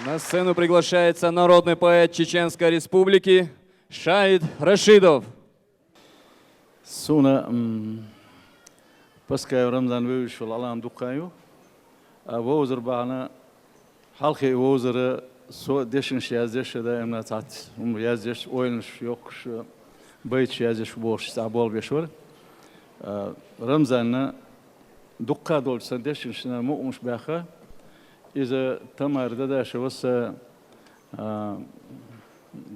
На сцену приглашается народный поэт Чеченской Республики Шаид Рашидов. Суна паскай Рамзан вивиш в алам дукаю, а возер бана халки возер со дешинш яздеш да имна цат яздеш ойлнш йокш бейт яздеш бош сабол бешвар Рамзан دقة دول سندش شنا مش باخا إذا تمر ده شوس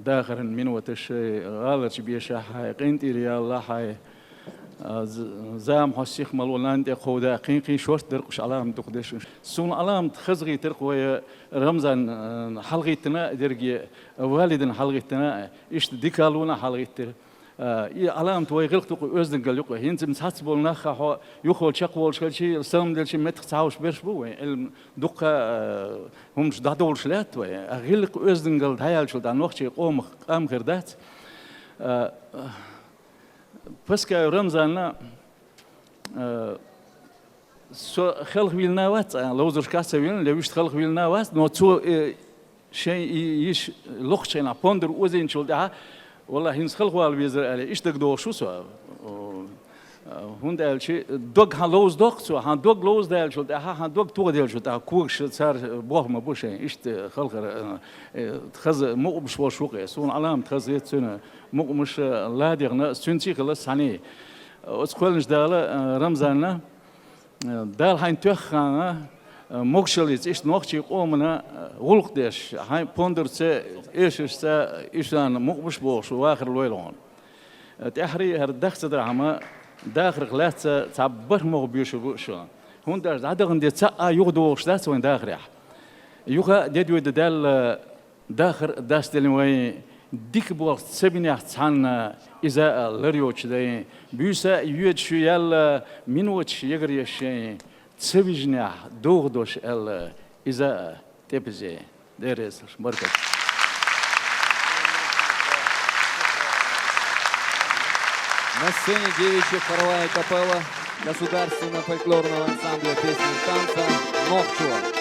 داخل من وتش غالط بيشة حي قنت إلى الله حي زام حسيخ ملولان دي خودا قين شورت درقش علام تقدش سون علام خزغي ترقوي رمزان حلقي تنا درجي والدن حلقي تنا إيش ديكالونا حلقي تر علام توي غلق تقول أزدن قال يقول هنتم تحسبون نخا يخول شقول شيء سام دل شيء متخ تعاوش بيرش بوه الدقة همش دادول شلات وي غلق أزدن قال هيال شو دان وقت يقوم قام غردات بس كرمزان سو خلق ويلنا وات لو زر كاسة ويلنا لو يشت خلق ويلنا وات نو تو شيء يش لقش أنا بندر وزين شو ده والله هنس خلق والبيزر عليه إيش تقدر شو سوا هند الشيء دوغ هالوز دوغ سوا هان دوغ لوز ده شو ده هان دوغ تو ده شو ده كوش صار بوه ما بوش إيش خلق تخز مو بش وشوقه سون علام تخز يتسون مو مش لا ديرنا سنتي خلاص ثاني أسقولنش داله رمزاننا دال هين تخنا مقشليت إيش نوختي قومنا غلق ديش هاي بوندرت إيش إيشان مقبش بوش وآخر لويلون تحري هردخت درهما داخل غلات تعبر مغبيش بوشون هون دار عدغن دي تسقى يغدوش داس وين داخل يوغا ديدو دال داخل داس دلوي ديك بوقت سبيني حتان إذا لريوش داي بيوسا يوجد شو يال منوش يغري شيء تسبيجنا دوغدوش إذا تبزي ديريس مركز На сцене девичья хоровая капелла Государственного фольклорного ансамбля песни и танца «Нохчуа».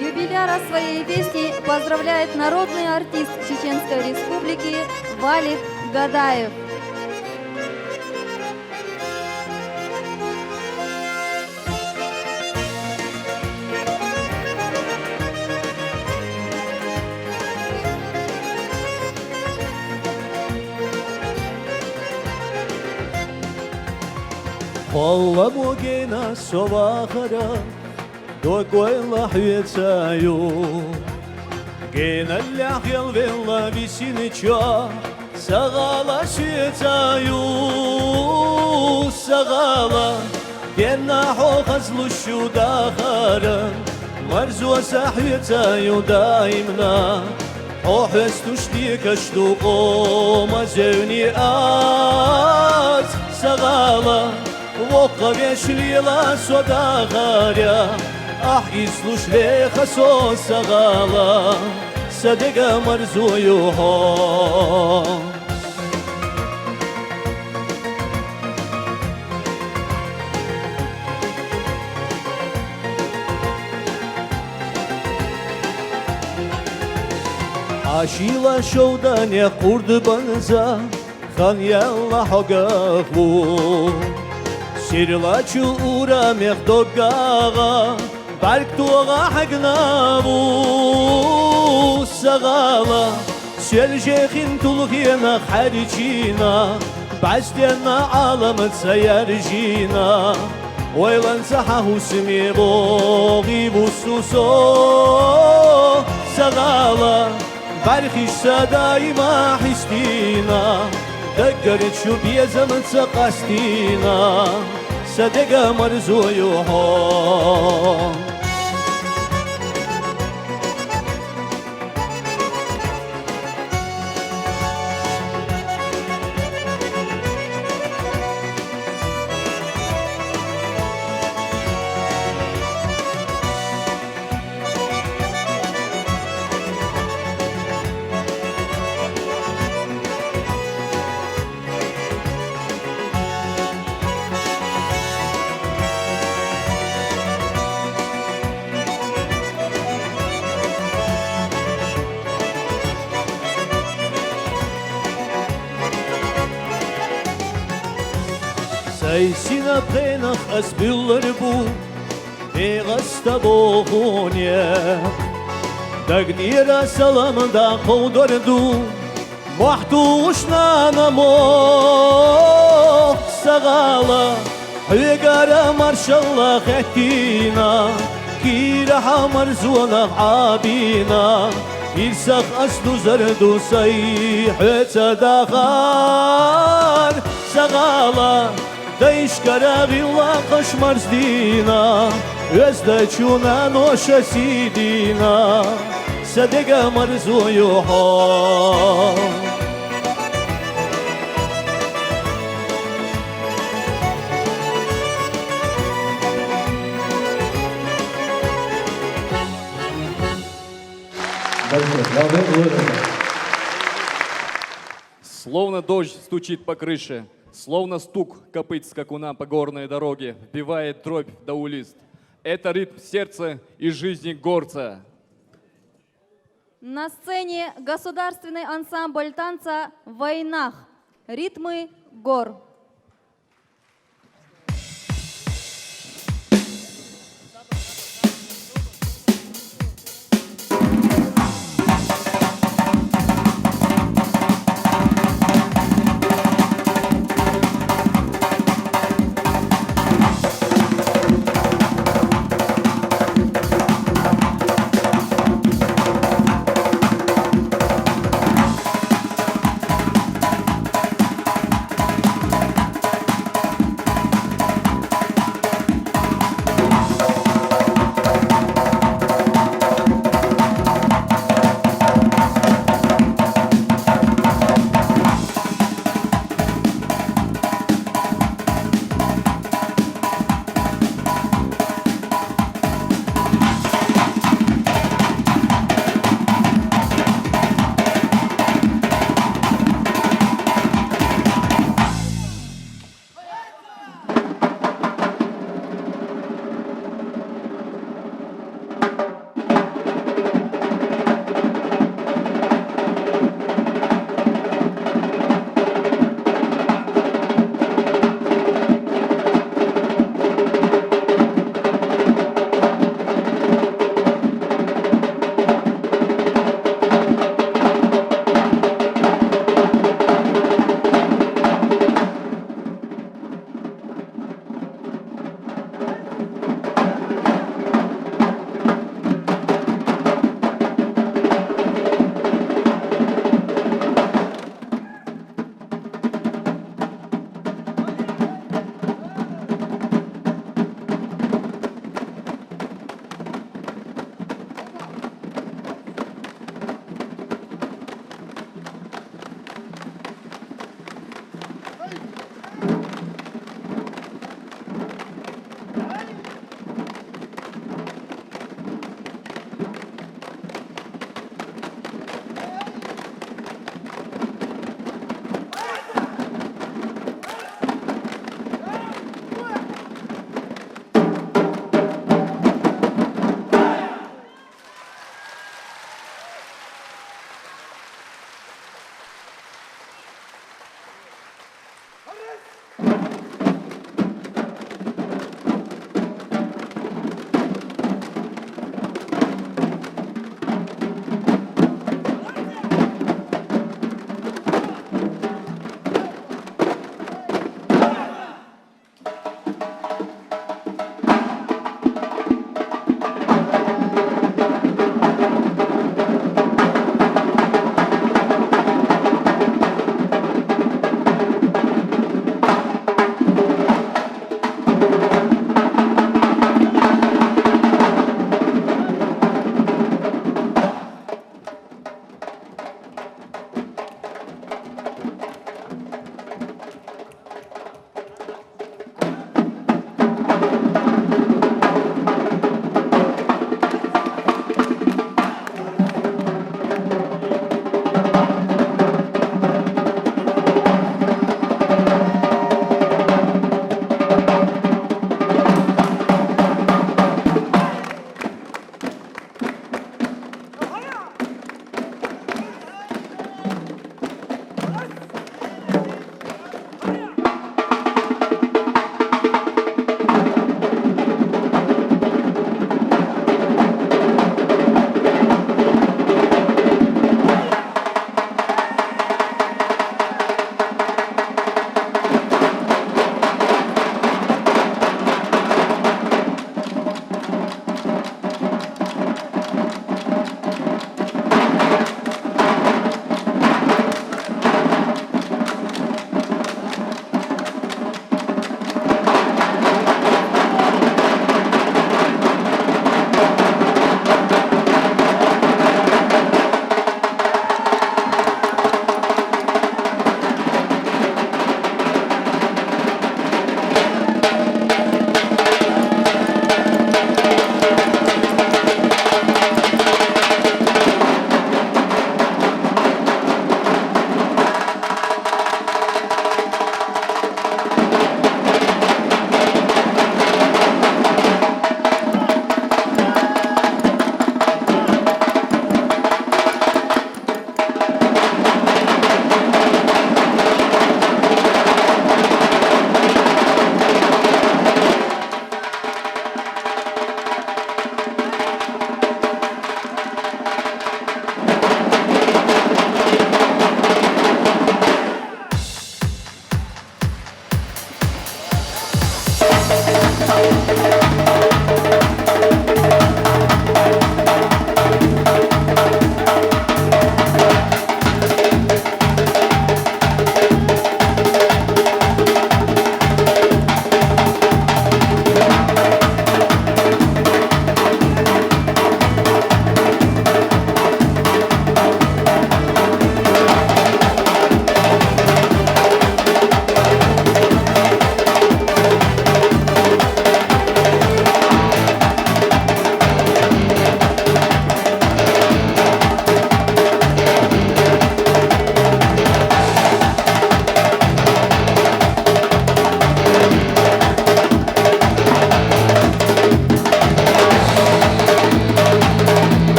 Юбиляра своей песни поздравляет народный артист Чеченской Республики Валид Гадаев. والله بوجينا صباحنا دوكوي لحيتايو جينا اللي حيل بالله بسينيتشا سغالا شيتايو سغالا جينا حو خزلو الشوداخارا مرزو سحيتايو دايمنا حو حستو شتيك اشتوقو مزوني آت سغالا وقف يشليلا صدا غاريا أحكي سلوش ليخا سو سغالا صدق مرزو يوهو عشيلا شودان يا قرد بنزا خان يلا حقاقو سيرلاتشو أورا مخدوغاغا بالكتوغا حقنابو سغالا سيلجيخين تلغينا خارجينا بعستينا عالم تسيرجينا ويلان سحاهو سميغو غيبو سوسو سغالا برخيش سداي ما حستينا دقرت شو بيزمن سقستينا صدق مرزو يوهو سيسينا بينخ أسبيل ربو بيغستا بوغونيا تقدير سلام دا قودردو محتوشنا نمو سغالا حيقارا مرشالله خاتينا كيرا حمر زونا عابينا يرسخ أسلو زردو سيحة داخار سغالا دايش كراغي الله قش مرزدينا يزدجونا نوش سيدينا صدق مرزو يوحو Словно дождь стучит по крыше, словно стук копыт скакуна по горной дороге, вбивает дробь до улист. Это ритм сердца и жизни горца. На сцене государственный ансамбль танца «Войнах». Ритмы гор.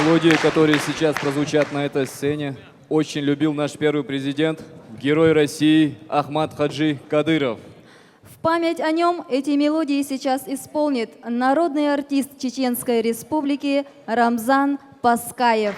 мелодии, которые сейчас прозвучат на этой сцене, очень любил наш первый президент, герой России Ахмад Хаджи Кадыров. В память о нем эти мелодии сейчас исполнит народный артист Чеченской Республики Рамзан Паскаев.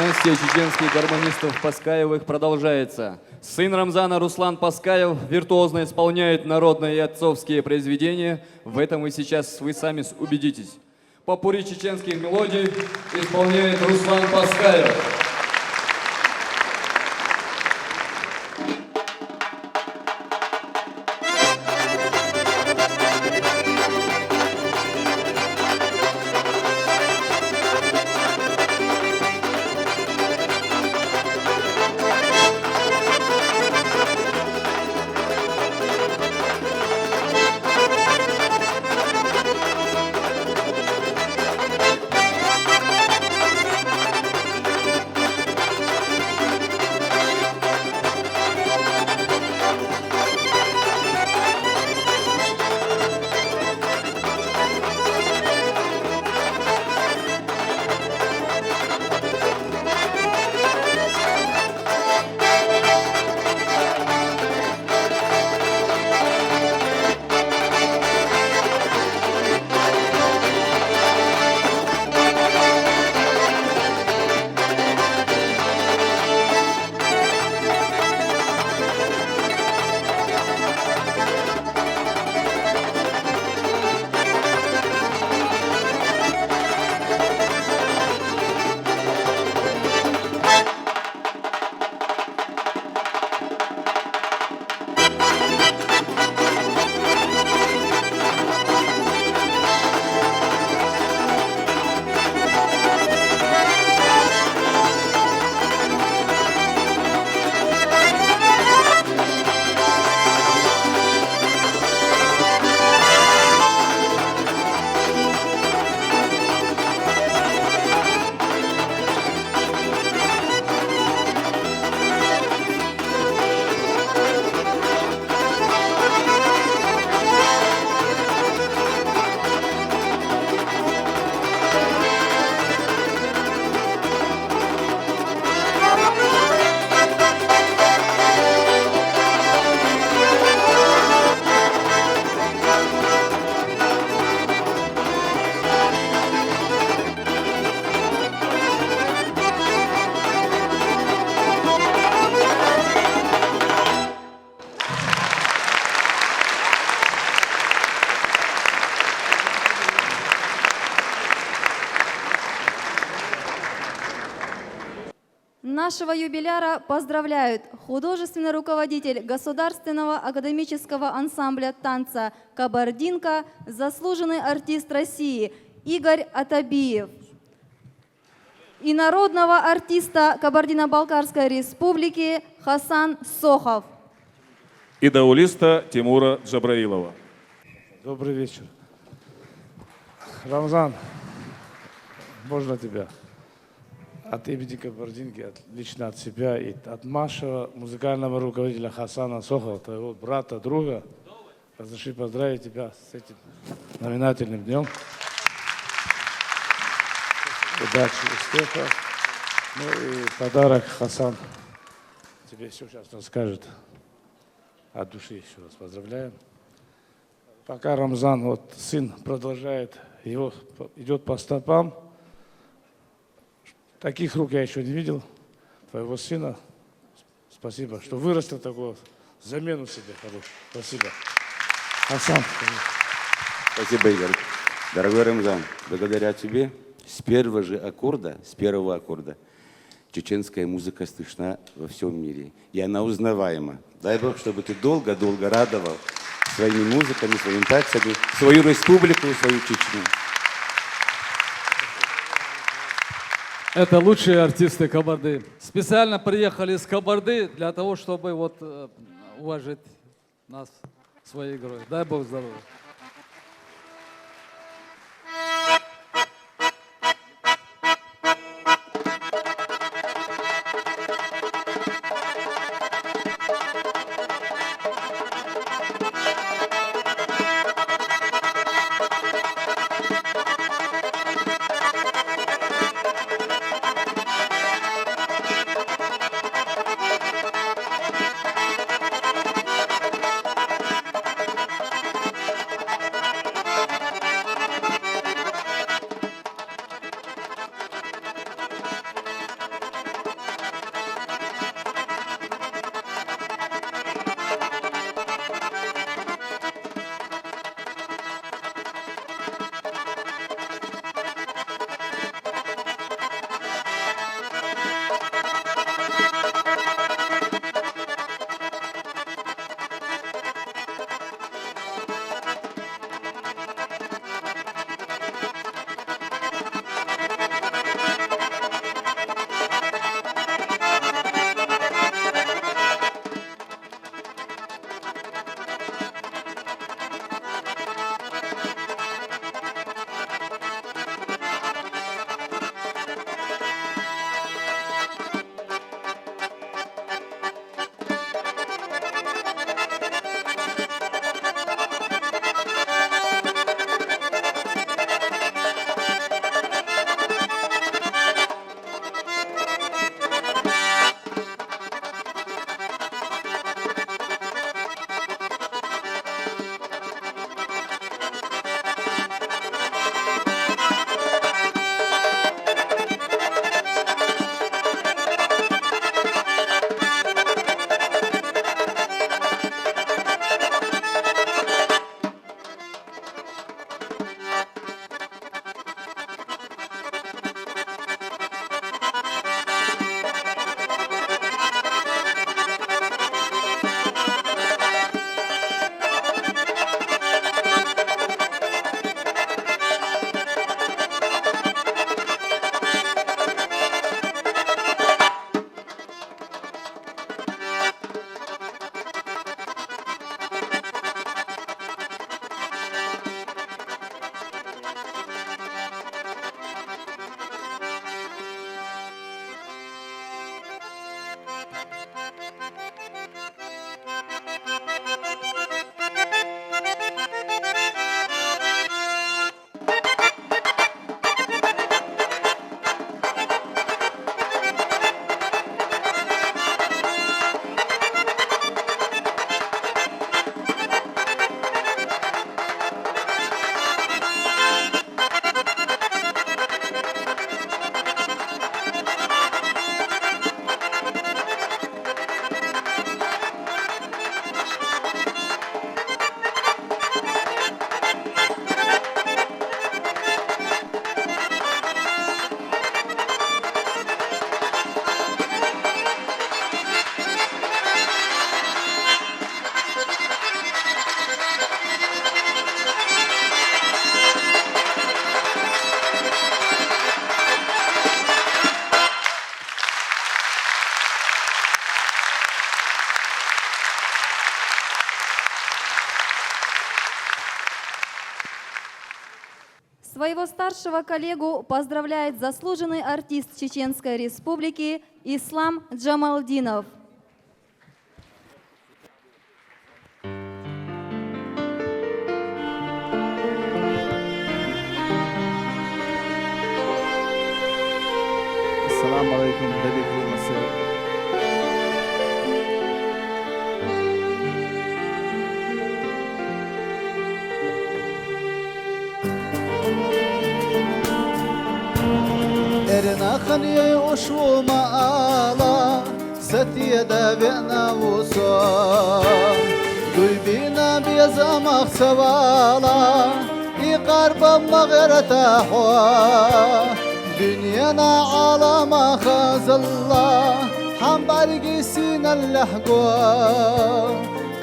династия чеченских гармонистов Паскаевых продолжается. Сын Рамзана Руслан Паскаев виртуозно исполняет народные и отцовские произведения. В этом и сейчас вы сами убедитесь. Попурри чеченских мелодий исполняет Руслан Паскаев. Нашего юбиляра поздравляют художественный руководитель Государственного академического ансамбля танца «Кабардинка», заслуженный артист России Игорь Атабиев и народного артиста Кабардино-Балкарской республики Хасан Сохов. И даулиста Тимура Джабраилова. Добрый вечер. Рамзан, можно тебя? От имени Кабардинки, лично от себя и от нашего музыкального руководителя Хасана Сохова, твоего брата, друга, разреши поздравить тебя с этим знаменательным днем. Удачи, успехов. Ну и подарок Хасан тебе все сейчас расскажет. От души еще раз поздравляем. Пока Рамзан, вот сын продолжает, его идет по стопам. Таких рук я еще не видел. Твоего сына. Спасибо, что вырастил такого замену себе хорошую. Спасибо. Хасан. Спасибо, Игорь. Дорогой Рамзан, благодаря тебе с первого же аккорда, с первого аккорда, чеченская музыка слышна во всем мире. И она узнаваема. Дай Бог, чтобы ты долго-долго радовал своими музыками, своими танцами, свою республику, свою Чечню. Это лучшие артисты Кабарды. Специально приехали из Кабарды для того, чтобы уважить нас своей игрой. Дай Бог здоровья. Своего старшего коллегу поздравляет заслуженный артист Чеченской Республики Ислам Джамалдинов. Assalamu alaikum, bebek olması. Erna khaniye oşu maala Setiye de vena vusa Duybina biyazamak sevala İqarba mağerata hua Dünyana alama khazalla Ham bargisin allahgua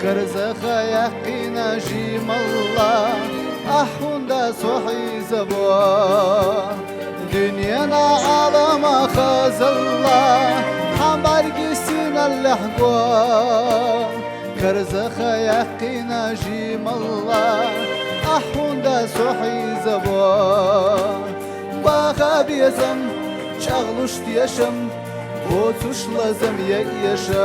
Karzakha yaqina jimalla Ahunda sohi zabua Dünyana alama khazalla Ham bargisin allahgua Karzakha yaqina jimalla Ahunda sohi zabua Bağa bezem, çağluş yaşam, bozuş lazım yaşam.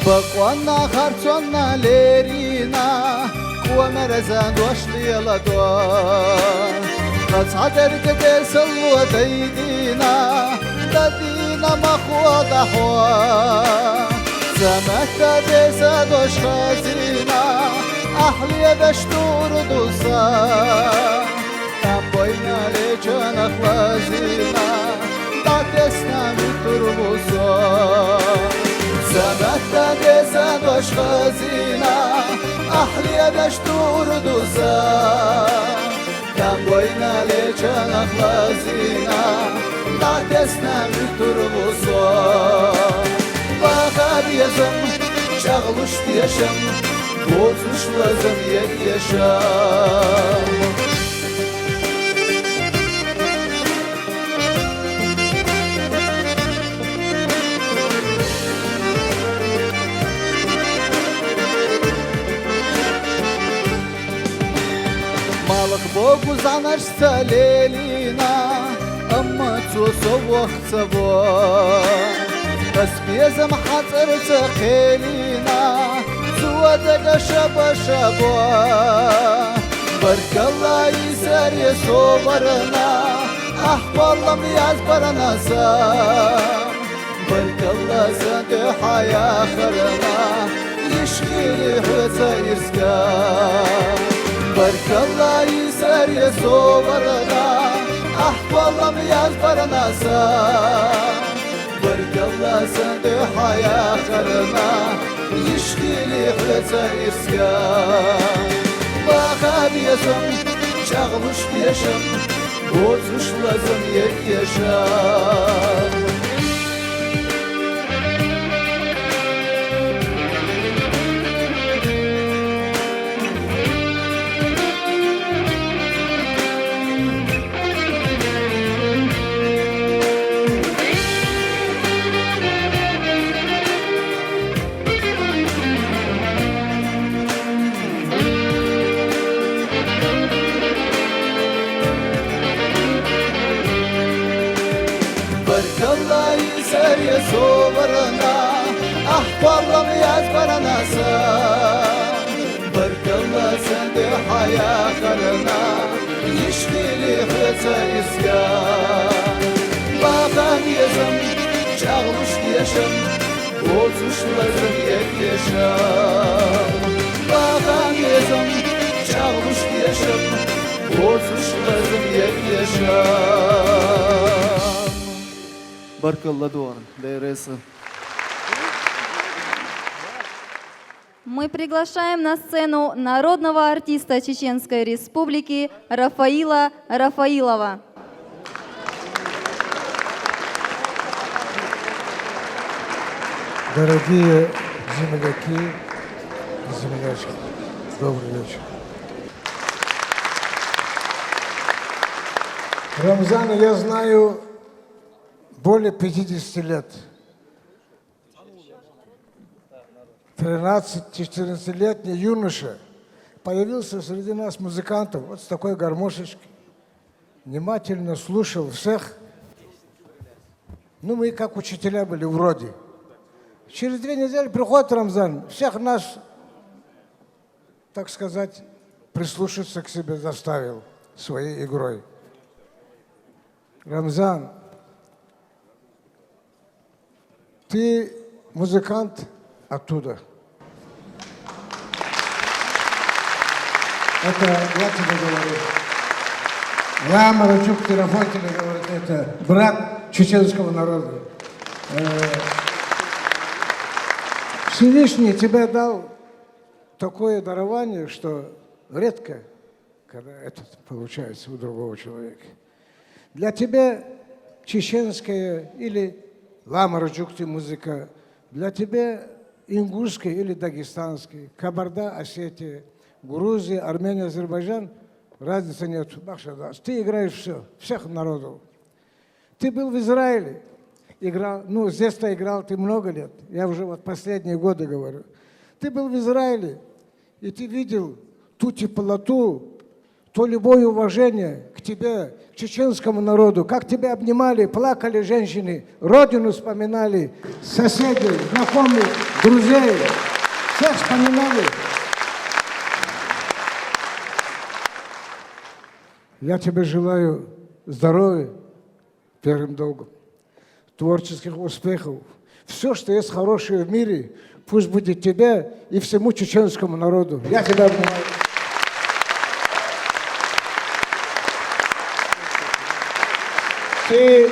Bakwanna harçonna lerina, kuwa merezan doşliyala doa. قصعدر كدسل وديدينا ددينا مخوى ضحوى سمكت ديسا دوش خازينا أحلي دشتور دوسا تنبوينا ليجان أخلازينا داتسنا متربوسا سمكت ديسا دوش خازينا أحلي دشتور دوسا Tamboyna lečan ahlazina Datesna müturbuso Bakar yazım Çağluş yaşam Bozuş lazım yaşam Богу занашся лелина, Амма цусо вахцаво Каспезам хацарца хелина Суадага шаба шабо Баркалла изарье собарана Ахваллам язбаранаса Баркалла занды хая харана Ишкили хвеца ирска Barkalla izar ya sovarana Ahvallam yaz baranasa Barkalla sende haya karana Yişkili hıza irska Bakar yazım Çağmış yaşam Bozuş lazım yaşam sovarana Ahvallam yaz baranasa Barkalla sende haya karana Yişkili hıza isyan Bağdan yazım Çağluş yaşam Bozuş lazım yaşam Bağdan yazım Çağluş yaşam Bozuş lazım yaşam Баркалла дуан, ДРС. Мы приглашаем на сцену народного артиста Чеченской Республики Рафаила Рафаилова. Дорогие земляки и землячки, добрый вечер. Рамзана я знаю более 50 лет. 13-14-летний юноша появился среди нас музыкантов вот с такой гармошечкой. Внимательно слушал всех. Ну, мы как учителя были вроде. Через 2 недели приходит Рамзан, всех нас, так сказать, прислушаться к себе заставил своей игрой. Рамзан, ты музыкант оттуда. Это я тебе говорю. Лама Рачук Терафой тебе говорит, это брат чеченского народа. Всевышний тебе дал такое дарование, что редко, когда это получается у другого человека. Для тебя чеченская или лама Раджукти музыка, для тебя ингушская или дагестанская, Кабарда, Осетия, Грузия, Армения, Азербайджан, разницы нет. Ты играешь все, всех народов. Ты был в Израиле, играл, ну здесь-то играл ты много лет, я уже вот последние годы говорю. Ты был в Израиле, и ты видел ту теплоту, то любое уважение к тебе, к чеченскому народу, как тебя обнимали, плакали женщины, родину вспоминали, соседей, знакомых, друзей, всех вспоминали. Я тебе желаю здоровья, первым долгом, творческих успехов. Все, что есть хорошее в мире, пусть будет тебе и всему чеченскому народу. Я тебя обнимаю. Ты,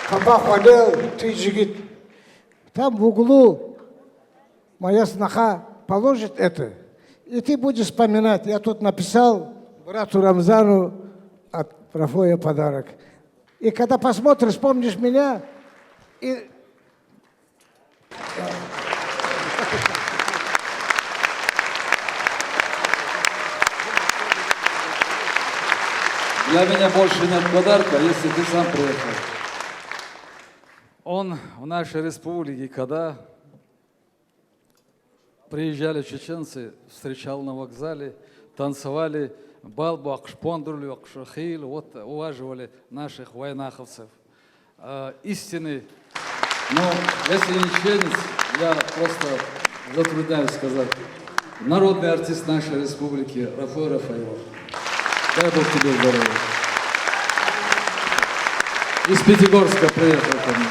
папа ходил, ты джигит. Там в углу моя сноха положит это, и ты будешь вспоминать. Я тут написал брату Рамзану от Рафоя подарок. И когда посмотришь, вспомнишь меня, и... Для меня больше нет подарка, если ты сам приехал. Он в нашей республике, когда приезжали чеченцы, встречал на вокзале, танцевали балбу, акшпондурлю, акшахил, вот уваживали наших войнаховцев. Истины. Но если не чеченец, я просто затрудняюсь сказать. Народный артист нашей республики Рафой Рафаилов. Дай Бог тебе здоровья. Из Пятигорска приехал ко мне.